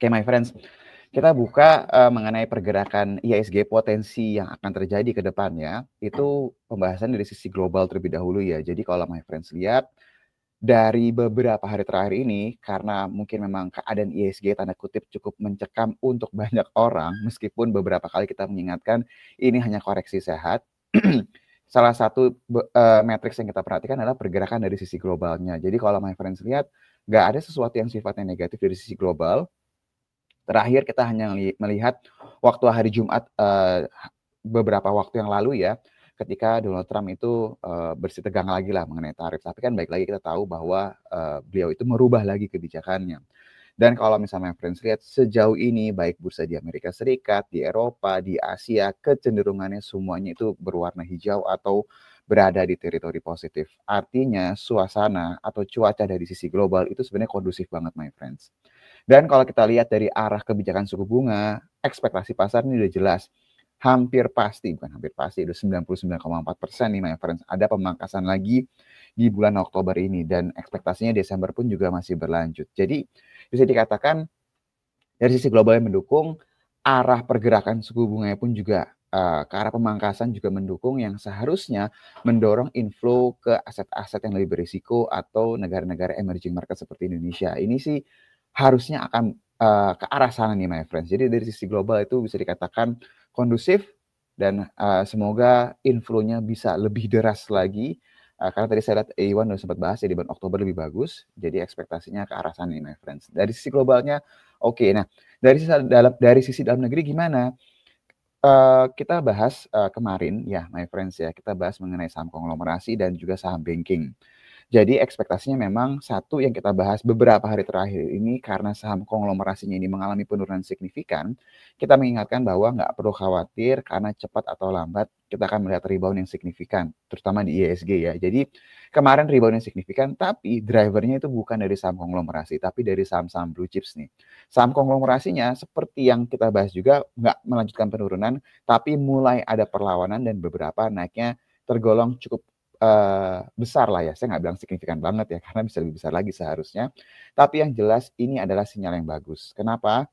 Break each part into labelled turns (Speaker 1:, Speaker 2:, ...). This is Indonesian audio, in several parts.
Speaker 1: Oke, my friends, kita buka mengenai pergerakan IHSG potensi yang akan terjadi ke depannya. Itu pembahasan dari sisi global terlebih dahulu ya. Jadi kalau my friends lihat dari beberapa hari terakhir ini, karena mungkin memang keadaan IHSG tanda kutip cukup mencekam untuk banyak orang, meskipun beberapa kali kita mengingatkan ini hanya koreksi sehat. Salah satu matriks yang kita perhatikan adalah pergerakan dari sisi globalnya. Jadi kalau my friends lihat, nggak ada sesuatu yang sifatnya negatif dari sisi global. Terakhir kita hanya melihat waktu hari Jumat beberapa waktu yang lalu ya, ketika Donald Trump itu bersitegang lagi lah mengenai tarif. Tapi kan baik lagi kita tahu bahwa beliau itu merubah lagi kebijakannya. Dan kalau misalnya friends lihat sejauh ini baik bursa di Amerika Serikat, di Eropa, di Asia, kecenderungannya semuanya itu berwarna hijau atau berada di teritori positif. Artinya suasana atau cuaca dari sisi global itu sebenarnya kondusif banget my friends. Dan kalau kita lihat dari arah kebijakan suku bunga, ekspektasi pasar ini udah jelas. Hampir pasti, bukan hampir pasti, udah 99,4% nih my friends. Ada pemangkasan lagi di bulan Oktober ini. Dan ekspektasinya Desember pun juga masih berlanjut. Jadi bisa dikatakan dari sisi global yang mendukung, arah pergerakan suku bunganya pun juga ke arah pemangkasan juga mendukung yang seharusnya mendorong inflow ke aset-aset yang lebih berisiko atau negara-negara emerging market seperti Indonesia. Ini sih harusnya akan ke arah sana nih my friends. Jadi dari sisi global itu bisa dikatakan kondusif dan semoga inflow-nya bisa lebih deras lagi. Karena tadi saya lihat Iwan udah sempat bahas ya di bulan Oktober lebih bagus. Jadi ekspektasinya ke arah sana nih my friends. Dari sisi globalnya oke. Nah, dari sisi dalam negeri gimana? Kita bahas kemarin ya my friends ya, kita bahas mengenai saham konglomerasi dan juga saham banking. Jadi ekspektasinya memang satu yang kita bahas beberapa hari terakhir ini karena saham konglomerasinya ini mengalami penurunan signifikan, kita mengingatkan bahwa nggak perlu khawatir karena cepat atau lambat kita akan melihat rebound yang signifikan, terutama di IHSG ya. Jadi kemarin rebound yang signifikan, tapi drivernya itu bukan dari saham konglomerasi, tapi dari saham-saham blue chips nih. Saham konglomerasinya seperti yang kita bahas juga nggak melanjutkan penurunan, tapi mulai ada perlawanan dan beberapa naiknya tergolong cukup besar lah ya, saya nggak bilang signifikan banget ya, karena bisa lebih besar lagi seharusnya. Tapi yang jelas ini adalah sinyal yang bagus. Kenapa?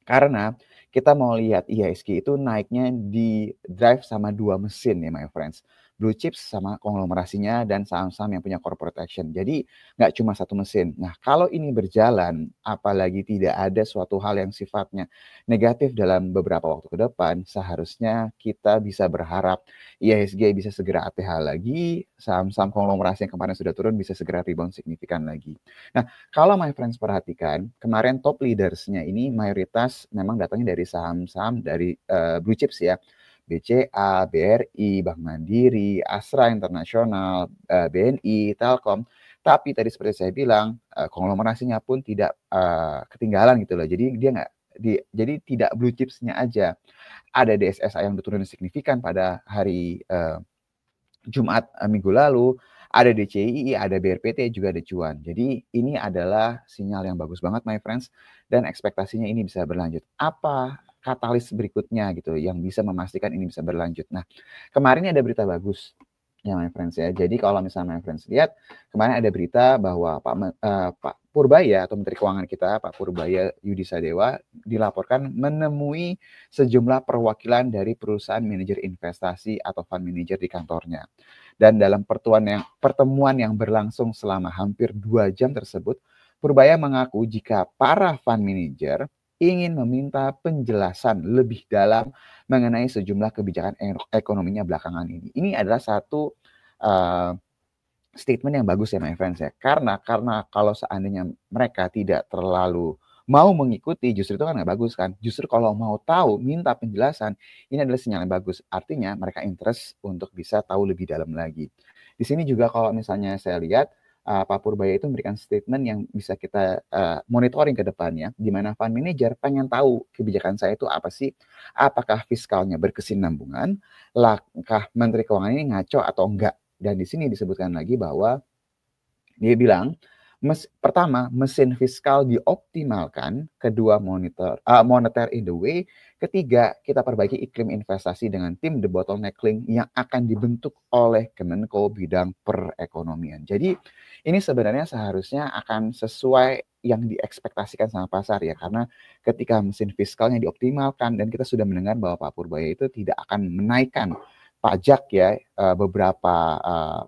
Speaker 1: Karena kita mau lihat IHSG itu naiknya di drive sama dua mesin ya my friends. Blue chips sama konglomerasinya dan saham-saham yang punya corporate action. Jadi nggak cuma satu mesin. Nah kalau ini berjalan, apalagi tidak ada suatu hal yang sifatnya negatif dalam beberapa waktu ke depan, seharusnya kita bisa berharap IHSG bisa segera ATH lagi, saham-saham konglomerasi yang kemarin sudah turun bisa segera rebound signifikan lagi. Nah kalau my friends perhatikan, kemarin top leadersnya ini mayoritas memang datangnya dari saham-saham dari blue chips ya. BCA, BRI, Bank Mandiri, Astra Internasional, BNI, Telkom. Tapi tadi seperti saya bilang, konglomerasinya pun tidak ketinggalan gitu loh. Jadi dia nggak jadi tidak blue chipsnya aja. Ada DSSA yang turun signifikan pada hari Jumat minggu lalu, ada DCII, ada BRPT, juga ada cuan. Jadi ini adalah sinyal yang bagus banget my friends, dan ekspektasinya ini bisa berlanjut. Apa katalis berikutnya gitu yang bisa memastikan ini bisa berlanjut? Nah, kemarin ada berita bagus ya my friends ya. Jadi kalau misalnya my friends lihat, kemarin ada berita bahwa Pak Purbaya atau Menteri Keuangan kita, Pak Purbaya Yudi Sadewa, dilaporkan menemui sejumlah perwakilan dari perusahaan manajer investasi atau fund manager di kantornya. Dan dalam pertemuan yang berlangsung selama hampir 2 jam tersebut, Purbaya mengaku jika para fund manager ingin meminta penjelasan lebih dalam mengenai sejumlah kebijakan ekonominya belakangan ini. Ini adalah satu statement yang bagus ya my friends ya. Karena kalau seandainya mereka tidak terlalu mau mengikuti, justru itu kan nggak bagus kan. Justru kalau mau tahu, minta penjelasan, ini adalah sinyal yang bagus. Artinya mereka interest untuk bisa tahu lebih dalam lagi. Di sini juga kalau misalnya saya lihat, Pak Purbaya itu memberikan statement yang bisa kita monitoring ke depannya, di mana fund manager pengen tahu kebijakan saya itu apa sih, apakah fiskalnya berkesinambungan, langkah Menteri Keuangan ini ngaco atau enggak. Dan di sini disebutkan lagi bahwa dia bilang Pertama, mesin fiskal dioptimalkan, kedua moneter in the way, ketiga kita perbaiki iklim investasi dengan tim the bottlenecking yang akan dibentuk oleh Kemenko bidang perekonomian. Jadi ini sebenarnya seharusnya akan sesuai yang diekspektasikan sama pasar ya, karena ketika mesin fiskalnya dioptimalkan dan kita sudah mendengar bahwa Pak Purbaya itu tidak akan menaikkan pajak ya, beberapa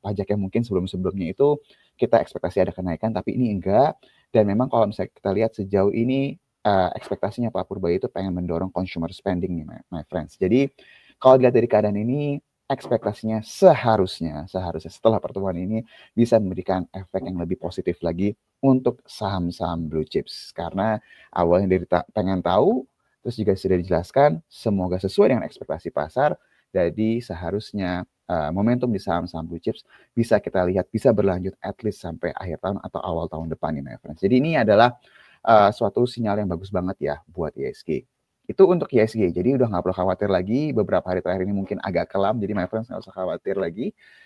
Speaker 1: pajak yang mungkin sebelum-sebelumnya itu kita ekspektasi ada kenaikan, tapi ini enggak. Dan memang kalau misalnya kita lihat sejauh ini ekspektasinya Pak Purbaya itu pengen mendorong consumer spending nih, my friends. Jadi kalau dilihat dari keadaan ini, ekspektasinya seharusnya setelah pertemuan ini bisa memberikan efek yang lebih positif lagi untuk saham-saham blue chips. Karena awalnya dari pengen tahu, terus juga sudah dijelaskan, semoga sesuai dengan ekspektasi pasar. Jadi seharusnya momentum di saham-saham blue chips bisa kita lihat bisa berlanjut at least sampai akhir tahun atau awal tahun depan nih, my friends. Jadi ini adalah suatu sinyal yang bagus banget ya buat ISG. Itu untuk ISG. Jadi udah nggak perlu khawatir lagi. Beberapa hari terakhir ini mungkin agak kelam, jadi my friends nggak usah khawatir lagi.